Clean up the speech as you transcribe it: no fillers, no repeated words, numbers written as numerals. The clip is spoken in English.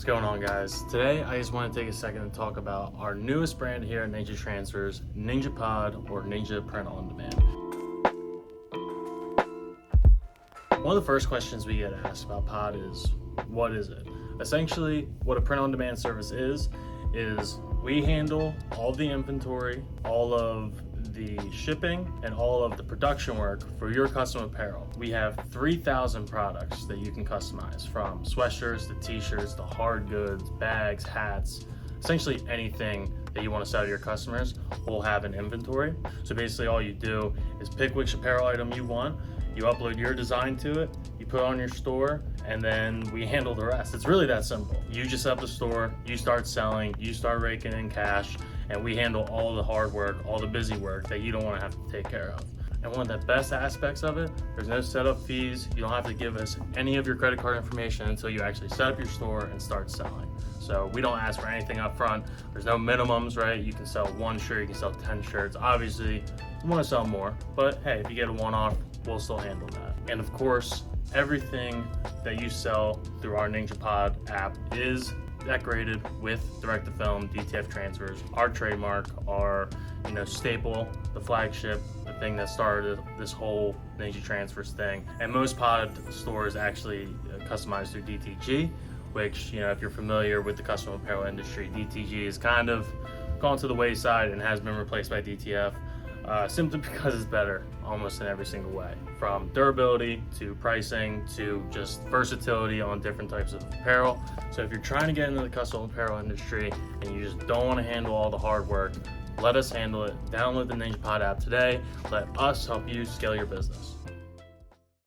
going on, guys? Today I just want to take a second to talk about our newest brand here at Ninja Transfers, Ninja Pod, or Ninja Print on Demand. One of the first questions we get asked about Pod is, what is it? Essentially, what a print on demand service is we handle all the inventory, all of the shipping, and all of the production work for your custom apparel. We have 3,000 products that you can customize, from sweatshirts to t-shirts to hard goods, bags, hats, essentially anything that you want to sell to your customers, we'll have an inventory. So basically all you do is pick which apparel item you want, you upload your design to it, you put it on your store, and then we handle the rest. It's really that simple. You just set up the store, you start selling, you start raking in cash, and we handle all the hard work, all the busy work that you don't want to have to take care of. And one of the best aspects of it, there's no setup fees. You don't have to give us any of your credit card information until you actually set up your store and start selling. So we don't ask for anything up front. There's no minimums, right? You can sell one shirt, you can sell 10 shirts. Obviously, you want to sell more, but hey, if you get a one-off, we'll still handle that. And of course, everything that you sell through our Ninja Pod app is decorated with direct-to-film DTF transfers, our trademark, our staple, the flagship, the thing that started this whole Ninja Transfers thing. And most pod stores actually customize through DTG, which, if you're familiar with the custom apparel industry, DTG has kind of gone to the wayside and has been replaced by DTF. Simply because it's better almost in every single way, from durability to pricing to just versatility on different types of apparel. So if you're trying to get into the custom apparel industry and you just don't want to handle all the hard work, let us handle it. Download the Ninja Pod app today. Let us help you scale your business.